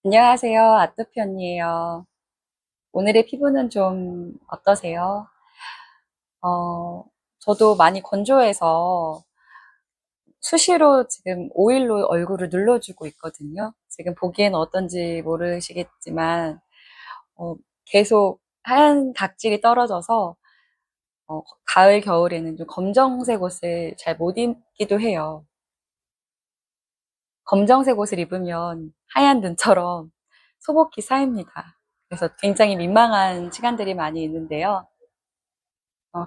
안녕하세요. 아토피 언니예요. 오늘의 피부는 좀 어떠세요? 어, 저도 많이 건조해서 수시로 지금 오일로 얼굴을 눌러주고 있거든요. 지금 보기에는 어떤지 모르시겠지만, 어, 계속 하얀 각질이 떨어져서, 가을, 겨울에는 좀 검정색 옷을 잘 못 입기도 해요. 검정색 옷을 입으면 하얀 눈처럼 소복이 쌓입니다. 그래서 굉장히 민망한 시간들이 많이 있는데요.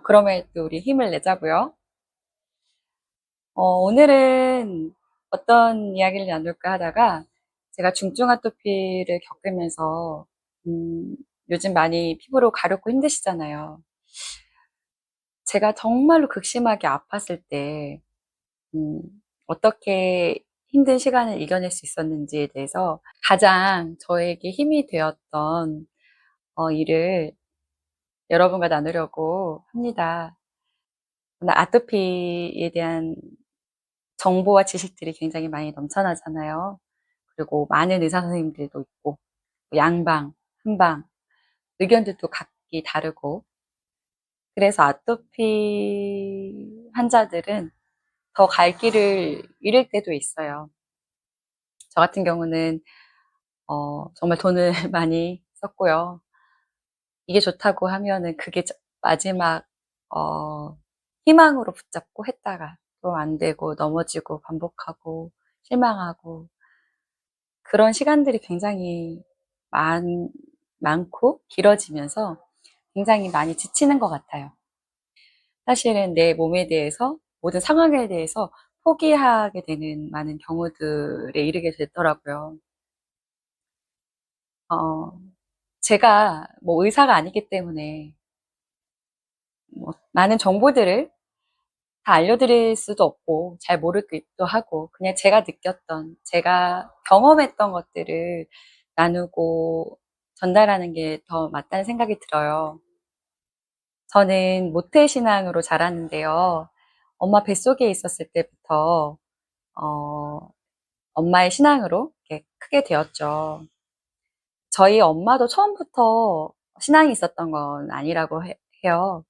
그럼에도 우리 힘을 내자고요. 오늘은 어떤 이야기를 나눌까 하다가 제가 중증 아토피를 겪으면서 음, 요즘 많이 피부로 가렵고 힘드시잖아요. 제가 정말로 극심하게 아팠을 때 음, 어떻게 힘든 시간을 이겨낼 수 있었는지에 대해서 가장 저에게 힘이 되었던 일을 여러분과 나누려고 합니다. 아토피에 대한 정보와 지식들이 굉장히 많이 넘쳐나잖아요. 그리고 많은 의사 선생님들도 있고, 양방, 한방, 의견들도 각기 다르고, 그래서 아토피 환자들은 더 갈 길을 잃을 때도 있어요. 저 같은 경우는, 정말 돈을 많이 썼고요. 이게 좋다고 하면은 그게 마지막, 어, 희망으로 붙잡고 했다가 또 안 되고 넘어지고 반복하고 실망하고 그런 시간들이 굉장히 많, 많고 길어지면서 굉장히 많이 지치는 것 같아요. 사실은 내 몸에 대해서, 모든 상황에 대해서 포기하게 되는 많은 경우들에 이르게 되더라고요. 어, 제가 뭐 의사가 아니기 때문에 뭐 많은 정보들을 다 알려드릴 수도 없고 잘 모르기도 하고 그냥 제가 느꼈던, 제가 경험했던 것들을 나누고 전달하는 게 더 맞다는 생각이 들어요. 저는 모태신앙으로 자랐는데요. 엄마 뱃속에 있었을 때부터 어, 엄마의 신앙으로 이렇게 크게 되었죠. 저희 엄마도 처음부터 신앙이 있었던 건 아니라고 해요.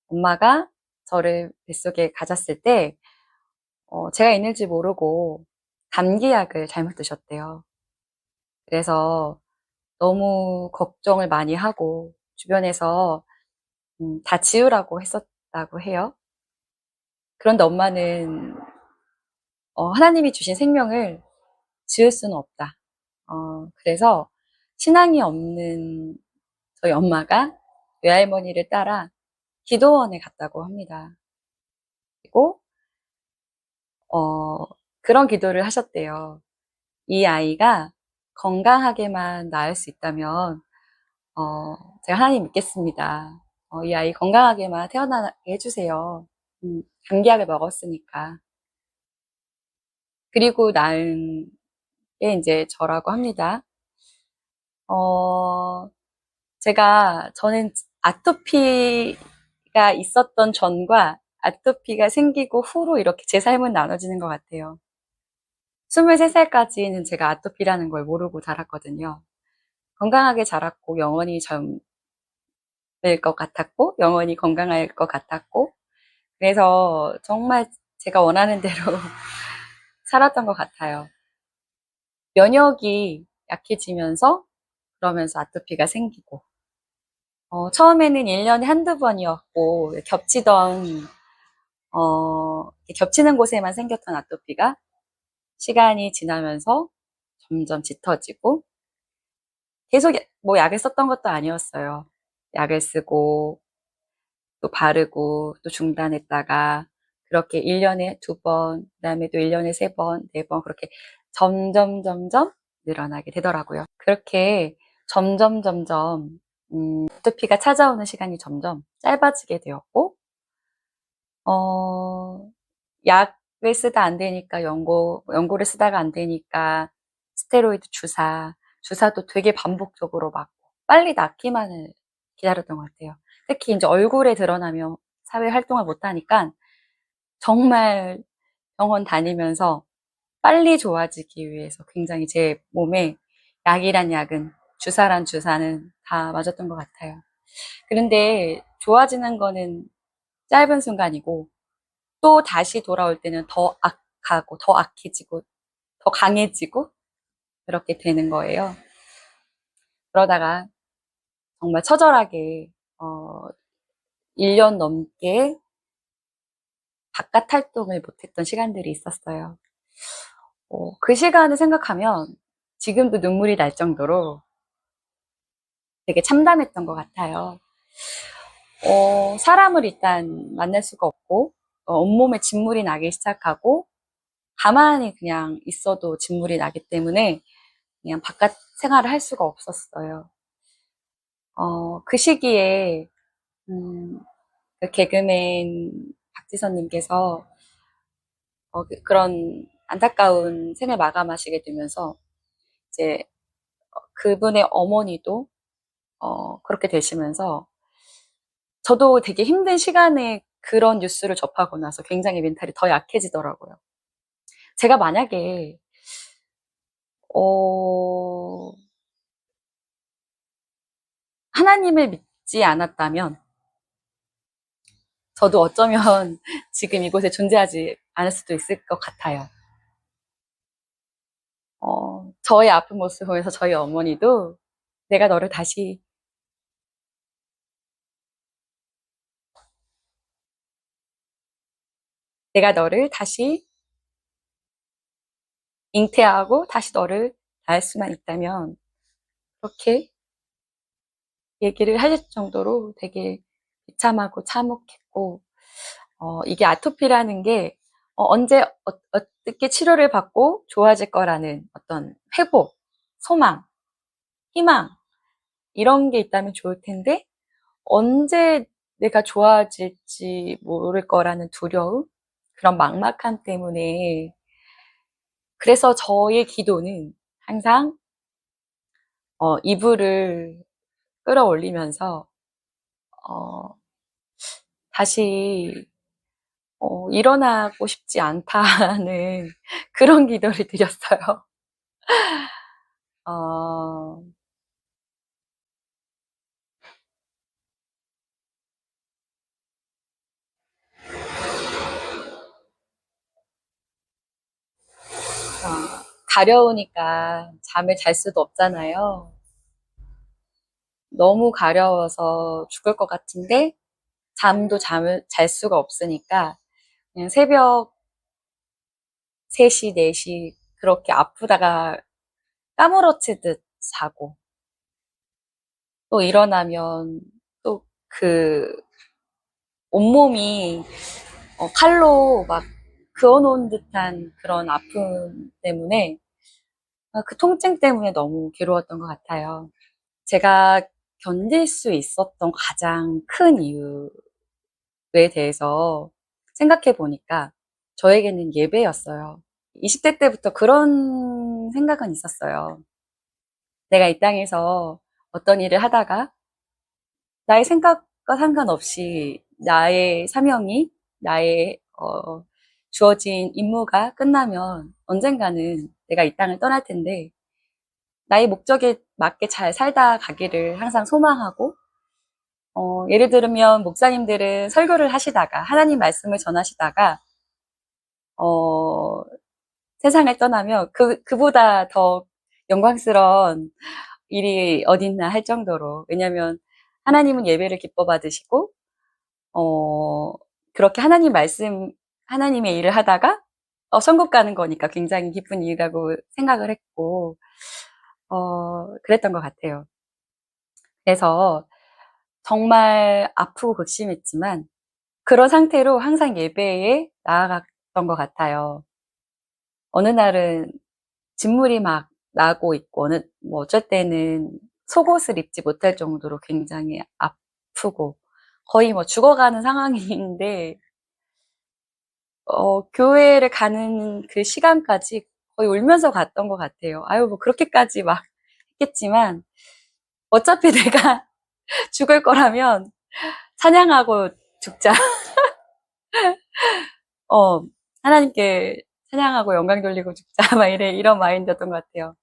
엄마가 저를 뱃속에 가졌을 때 제가 있는지 모르고 감기약을 잘못 드셨대요. 그래서 너무 걱정을 많이 하고 주변에서 다 지우라고 했었다고 해요. 그런데 엄마는 하나님이 주신 생명을 지울 수는 없다. 그래서 신앙이 없는 저희 엄마가 외할머니를 따라 기도원에 갔다고 합니다. 그리고 어, 그런 기도를 하셨대요. 이 아이가 건강하게만 낳을 수 있다면 제가 하나님 믿겠습니다. 이 아이 건강하게만 태어나게 해주세요. 감기약을 먹었으니까. 그리고 낳은 게 이제 저라고 합니다. 어, 저는 아토피가 있었던 전과 아토피가 생기고 후로 이렇게 제 삶은 나눠지는 것 같아요. 23살까지는 제가 아토피라는 걸 모르고 자랐거든요. 건강하게 자랐고 영원히 젊을 것 같았고 영원히 건강할 것 같았고 그래서 정말 제가 원하는 대로 살았던 것 같아요. 면역이 약해지면서 그러면서 아토피가 생기고 처음에는 1년에 한두 번이었고 겹치는 곳에만 생겼던 아토피가 시간이 지나면서 점점 짙어지고 계속 뭐 약을 썼던 것도 아니었어요. 약을 쓰고 또 바르고 또 중단했다가 그렇게 1년에 두 번, 그다음에 또 1년에 세 번, 네 번 그렇게 점점 늘어나게 되더라고요. 그렇게 점점 아토피가 찾아오는 시간이 점점 짧아지게 되었고 어, 약을 쓰다 안 되니까 연고를 쓰다가 안 되니까 스테로이드 주사도 되게 반복적으로 맞고 빨리 낫기만을 기다렸던 것 같아요. 특히 이제 얼굴에 드러나면 사회 활동을 못 하니까 정말 병원 다니면서 빨리 좋아지기 위해서 굉장히 제 몸에 약이란 약은, 주사란 주사는 다 맞았던 것 같아요. 그런데 좋아지는 거는 짧은 순간이고, 또 다시 돌아올 때는 더 악하고, 더 악해지고, 더 강해지고, 그렇게 되는 거예요. 그러다가 정말 처절하게, 1년 넘게 바깥 활동을 못했던 시간들이 있었어요. 그 시간을 생각하면 지금도 눈물이 날 정도로 되게 참담했던 것 같아요. 사람을 일단 만날 수가 없고, 온몸에 진물이 나기 시작하고, 가만히 그냥 있어도 진물이 나기 때문에 그냥 바깥 생활을 할 수가 없었어요. 그 시기에, 그 개그맨 박지선님께서 그런 안타까운 생을 마감하시게 되면서 이제 그분의 어머니도 그렇게 되시면서 저도 되게 힘든 시간에 그런 뉴스를 접하고 나서 굉장히 멘탈이 더 약해지더라고요. 제가 만약에 어, 하나님을 믿지 않았다면 저도 어쩌면 지금 이곳에 존재하지 않을 수도 있을 것 같아요. 저의 아픈 모습을 보면서 저희 어머니도 내가 너를 다시 내가 너를 다시 잉태하고 다시 너를 낳을 수만 있다면 그렇게 얘기를 하실 정도로 되게 비참하고 참혹했고 이게 아토피라는 게 언제 어떻게 치료를 받고 좋아질 거라는 어떤 회복, 소망, 희망 이런 게 있다면 좋을 텐데 언제 내가 좋아질지 모를 거라는 두려움, 그런 막막함 때문에 그래서 저의 기도는 항상 이불을 끌어올리면서 어, 다시 일어나고 싶지 않다는 그런 기도를 드렸어요. 어, 가려우니까 잠을 잘 수도 없잖아요. 너무 가려워서 죽을 것 같은데 잠도 잠을 잘 수가 없으니까 그냥 새벽 3시, 4시 그렇게 아프다가 까무러치듯 자고 또 일어나면 또 그 온몸이 칼로 막 그어놓은 듯한 그런 아픔 때문에 그 통증 때문에 너무 괴로웠던 것 같아요. 제가 견딜 수 있었던 가장 큰 이유에 대해서 생각해 보니까 저에게는 예배였어요. 20대 때부터 그런 생각은 있었어요. 내가 이 땅에서 어떤 일을 하다가 나의 생각과 상관없이 나의 사명이, 나의 주어진 임무가 끝나면 언젠가는 내가 이 땅을 떠날 텐데 나의 목적에 맞게 잘 살다 가기를 항상 소망하고 예를 들면 목사님들은 설교를 하시다가 하나님 말씀을 전하시다가 어, 세상을 떠나면 그보다 더 영광스러운 일이 어딨나 할 정도로 왜냐하면 하나님은 예배를 기뻐 받으시고 어, 그렇게 하나님의 일을 하다가 천국 가는 거니까 굉장히 기쁜 일이라고 생각을 했고 그랬던 것 같아요. 그래서 정말 아프고 극심했지만 그런 상태로 항상 예배에 나아갔던 것 같아요. 어느 날은 진물이 막 나고 있고, 뭐 어쩔 때는 속옷을 입지 못할 정도로 굉장히 아프고, 거의 뭐 죽어가는 상황인데, 교회를 가는 그 시간까지 거의 울면서 갔던 것 같아요. 아유, 뭐 그렇게까지 막 했겠지만, 어차피 내가 죽을 거라면 찬양하고 죽자. 어, 하나님께 찬양하고 영광 돌리고 죽자. 막 이런 마인드였던 것 같아요.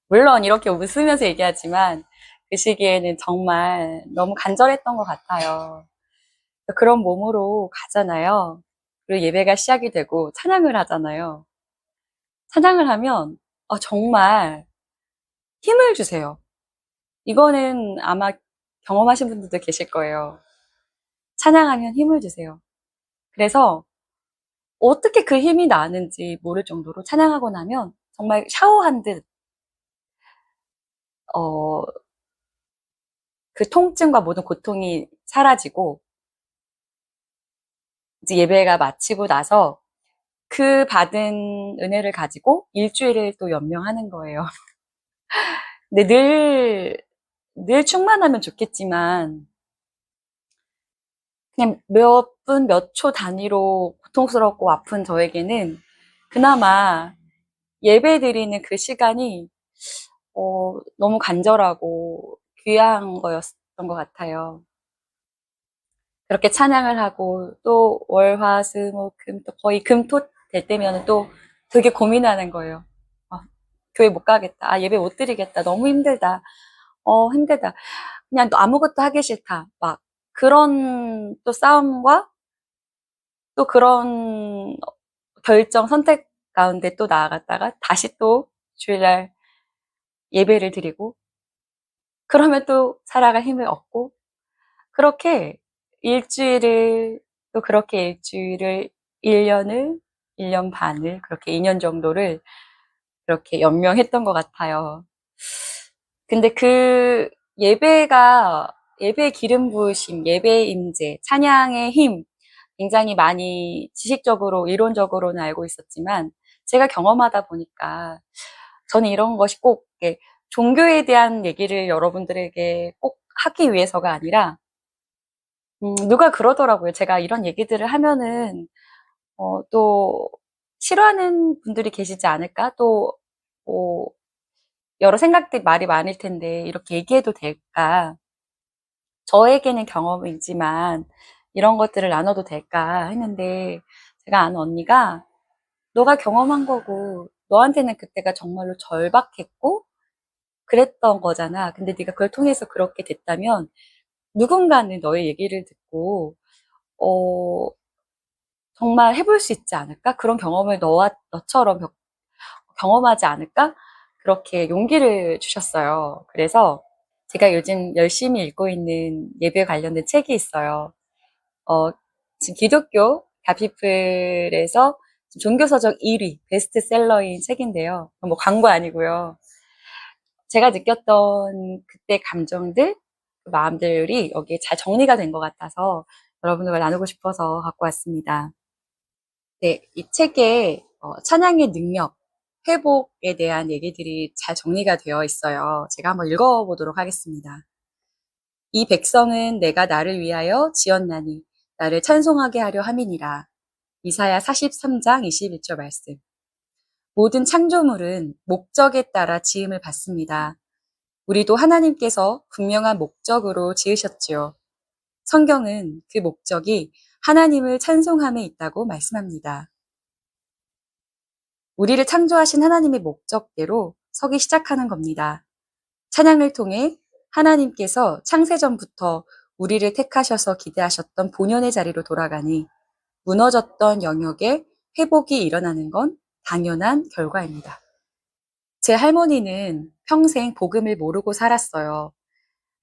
물론 이렇게 웃으면서 얘기하지만 그 시기에는 정말 너무 간절했던 것 같아요. 그런 몸으로 가잖아요. 그리고 예배가 시작이 되고 찬양을 하잖아요. 찬양을 하면 정말 힘을 주세요. 이거는 아마 경험하신 분들도 계실 거예요. 찬양하면 힘을 주세요. 그래서 어떻게 그 힘이 나는지 모를 정도로 찬양하고 나면 정말 샤워한 듯, 그 통증과 모든 고통이 사라지고, 이제 예배가 마치고 나서 그 받은 은혜를 가지고 일주일을 또 연명하는 거예요. 근데 늘 충만하면 좋겠지만, 그냥 몇 분, 몇 초 단위로 고통스럽고 아픈 저에게는 그나마 예배 드리는 그 시간이 너무 간절하고 귀한 거였던 것 같아요. 그렇게 찬양을 하고 또 월, 화, 수, 목, 금, 또 거의 금, 토 될 때면 또 되게 고민하는 거예요. 아, 교회 못 가겠다. 아, 예배 못 드리겠다. 너무 힘들다. 힘들다. 그냥 또 아무것도 하기 싫다. 막 그런 또 싸움과 또 그런 결정, 선택 가운데 또 나아갔다가 다시 또 주일날 예배를 드리고 그러면 또 살아갈 힘을 얻고 그렇게 일주일을 또 그렇게 일주일을 1년을 1년 반을 그렇게 2년 정도를 그렇게 연명했던 것 같아요. 근데 그 예배의 기름 부으심, 예배의 임재, 찬양의 힘 굉장히 많이 지식적으로 이론적으로는 알고 있었지만 제가 경험하다 보니까 저는 이런 것이 꼭 종교에 대한 얘기를 여러분들에게 꼭 하기 위해서가 아니라 누가 그러더라고요. 제가 이런 얘기들을 하면은 또 싫어하는 분들이 계시지 않을까? 또 뭐 여러 생각들 말이 많을 텐데 이렇게 얘기해도 될까? 저에게는 경험이지만 이런 것들을 나눠도 될까 했는데 제가 아는 언니가 너가 경험한 거고 너한테는 그때가 정말로 절박했고 그랬던 거잖아. 근데 네가 그걸 통해서 그렇게 됐다면 누군가는 너의 얘기를 듣고 어, 정말 해볼 수 있지 않을까? 그런 경험을 너처럼 경험하지 않을까? 그렇게 용기를 주셨어요. 그래서 제가 요즘 열심히 읽고 있는 예배 관련된 책이 있어요. 어, 지금 기독교 가피플에서 종교서적 1위 베스트셀러인 책인데요. 뭐 광고 아니고요. 제가 느꼈던 그때 감정들, 그 마음들이 여기에 잘 정리가 된 것 같아서 여러분들과 나누고 싶어서 갖고 왔습니다. 네, 이 책에 찬양의 능력, 회복에 대한 얘기들이 잘 정리가 되어 있어요. 제가 한번 읽어보도록 하겠습니다. 이 백성은 내가 나를 위하여 지었나니 나를 찬송하게 하려 함이니라. 이사야 43장 21절 말씀. 모든 창조물은 목적에 따라 지음을 받습니다. 우리도 하나님께서 분명한 목적으로 지으셨지요. 성경은 그 목적이 하나님을 찬송함에 있다고 말씀합니다. 우리를 창조하신 하나님의 목적대로 서기 시작하는 겁니다. 찬양을 통해 하나님께서 창세전부터 우리를 택하셔서 기대하셨던 본연의 자리로 돌아가니 무너졌던 영역에 회복이 일어나는 건 당연한 결과입니다. 제 할머니는 평생 복음을 모르고 살았어요.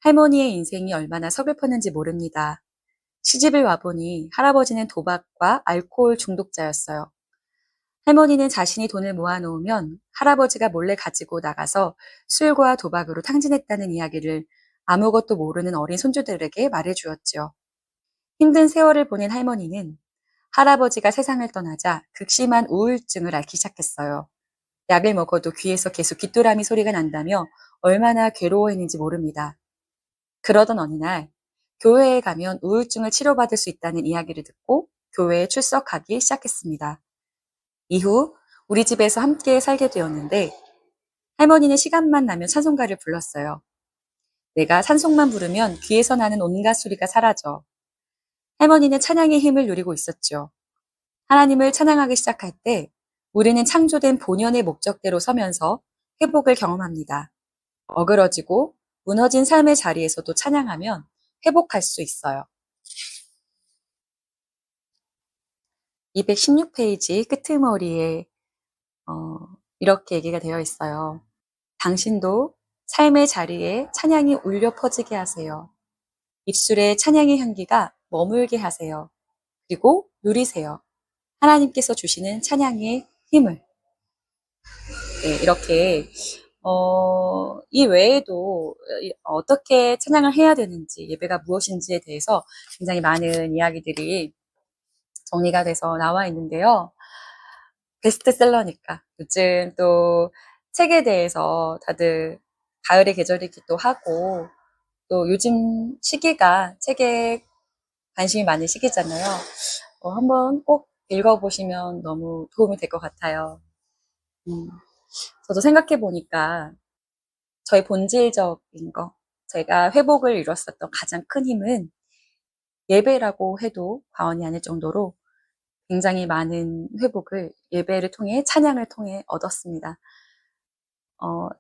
할머니의 인생이 얼마나 서글펐는지 모릅니다. 시집을 와보니 할아버지는 도박과 알코올 중독자였어요. 할머니는 자신이 돈을 모아놓으면 할아버지가 몰래 가지고 나가서 술과 도박으로 탕진했다는 이야기를 아무것도 모르는 어린 손주들에게 말해주었지요. 힘든 세월을 보낸 할머니는 할아버지가 세상을 떠나자 극심한 우울증을 앓기 시작했어요. 약을 먹어도 귀에서 계속 귀뚜라미 소리가 난다며 얼마나 괴로워했는지 모릅니다. 그러던 어느 날 교회에 가면 우울증을 치료받을 수 있다는 이야기를 듣고 교회에 출석하기 시작했습니다. 이후 우리 집에서 함께 살게 되었는데 할머니는 시간만 나면 찬송가를 불렀어요. 내가 찬송만 부르면 귀에서 나는 온갖 소리가 사라져. 할머니는 찬양의 힘을 누리고 있었죠. 하나님을 찬양하기 시작할 때 우리는 창조된 본연의 목적대로 서면서 회복을 경험합니다. 어그러지고 무너진 삶의 자리에서도 찬양하면 회복할 수 있어요. 216페이지 끄트머리에 이렇게 얘기가 되어 있어요. 당신도 삶의 자리에 찬양이 울려 퍼지게 하세요. 입술에 찬양의 향기가 머물게 하세요. 그리고 누리세요. 하나님께서 주시는 찬양의 힘을. 네, 이렇게 이 외에도 어떻게 찬양을 해야 되는지, 예배가 무엇인지에 대해서 굉장히 많은 이야기들이 정리가 돼서 나와 있는데요. 베스트셀러니까 요즘 또 책에 대해서 다들 가을의 계절이기도 하고 또 요즘 시기가 책에 관심이 많은 시기잖아요. 한번 꼭 읽어보시면 너무 도움이 될 것 같아요. 저도 생각해 보니까 저의 본질적인 거, 제가 회복을 이뤘었던 가장 큰 힘은 예배라고 해도 과언이 아닐 정도로 굉장히 많은 회복을 예배를 통해, 찬양을 통해 얻었습니다.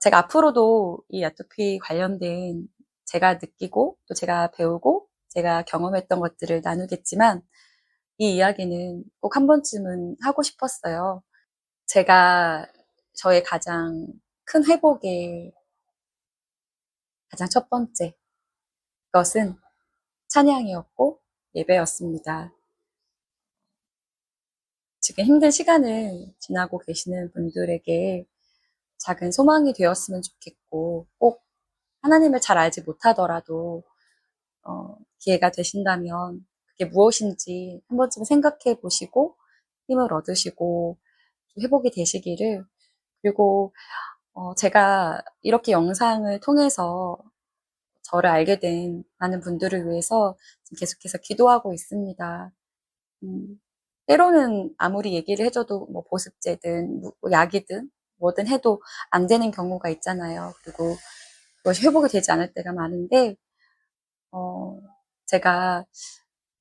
제가 앞으로도 이 아토피 관련된 제가 느끼고 또 제가 배우고 제가 경험했던 것들을 나누겠지만 이 이야기는 꼭 한 번쯤은 하고 싶었어요. 제가 저의 가장 큰 회복의 가장 첫 번째 것은 찬양이었고 예배였습니다. 지금 힘든 시간을 지나고 계시는 분들에게 작은 소망이 되었으면 좋겠고 꼭 하나님을 잘 알지 못하더라도 기회가 되신다면 그게 무엇인지 한 번쯤 생각해 보시고 힘을 얻으시고 회복이 되시기를. 그리고 제가 이렇게 영상을 통해서 저를 알게 된 많은 분들을 위해서 지금 계속해서 기도하고 있습니다. 때로는 아무리 얘기를 해줘도 뭐 보습제든 뭐 약이든 뭐든 해도 안 되는 경우가 있잖아요. 그리고 그것이 회복이 되지 않을 때가 많은데 제가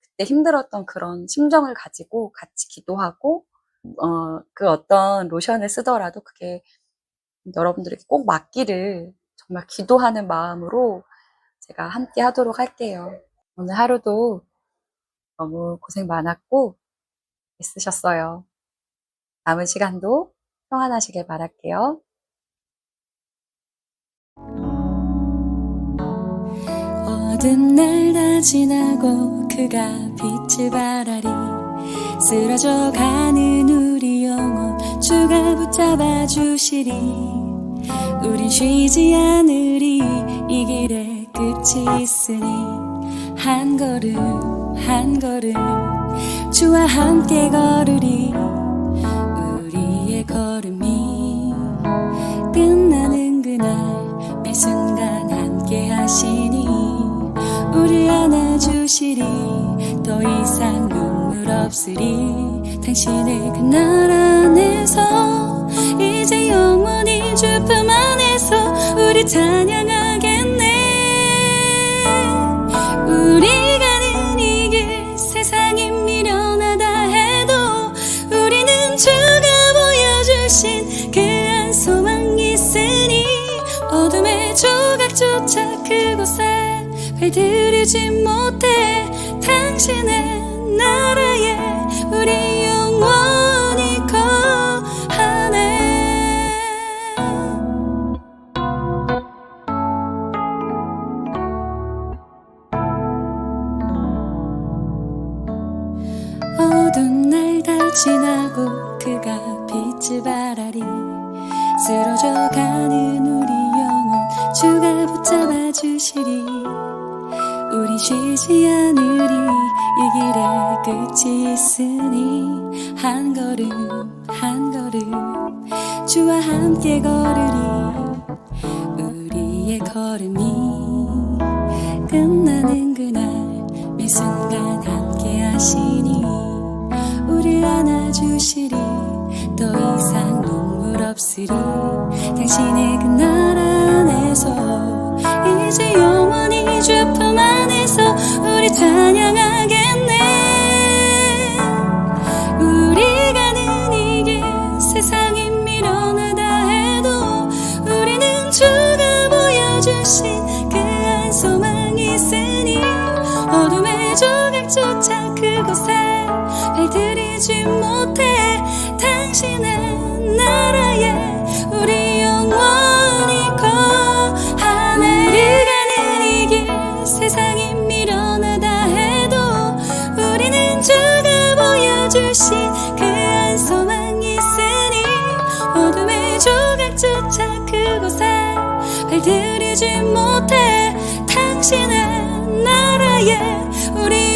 그때 힘들었던 그런 심정을 가지고 같이 기도하고 그 어떤 로션을 쓰더라도 그게 여러분들에게 꼭 맞기를 정말 기도하는 마음으로 제가 함께 하도록 할게요. 오늘 하루도 너무 고생 많았고 있으셨어요. 남은 시간도 평안하시길 바랄게요. 어두운 날 다 지나고 그가 빛을 발하리 쓰러져가는 우리 영혼 주가 붙잡아 주시리 우린 쉬지 않으리 이 길에 끝이 있으니 한 걸음 한 걸음 주와 함께 걸으리 우리의 걸음이 끝나는 그날 매 순간 함께 하시니 우릴 안아주시리 더 이상 눈물 없으리 당신의 그날 안에서 이제 영원히 주 품 안에서 우리 찬양하겠네 우리 가는 이 길 세상이 미련하다 해도 우리는 주가 보여주신 그 한 소망이 있으니 어둠의 조각조차 그곳에 발들이지 못해 당신의 나라에 우리 영원히 거하네 어두운 날 다 지나고 그가 빛을 발하리 쓰러져가는 우리 영혼 주가 붙잡아 주시리 우리 쉬지 않으리 이 길에 끝이 있으니 한 걸음 한 걸음 주와 함께 걸으리 우리의 걸음이 끝나는 그날 매 순간 함께 하시니 우릴 안아주시리 더 이상 눈물 없으리 당신의 그날 안에서 이제 영원히 주 품 안에서 우리 찬양하겠네 우리 가는 이 길 세상이 미련하다 해도 보여주신 그 한 소망이 있으니 어둠의 조각조차 그곳에 발들이지 못해 당신의 나라에 우리 영원히 거하네. 우리가 가는 이 길 세상이 미련하다 해도 우리는 주가 보여주신 그 한 소망이 있으니 어둠의 조각조차 그곳에 발들이지 못해 당신의 나라에 우리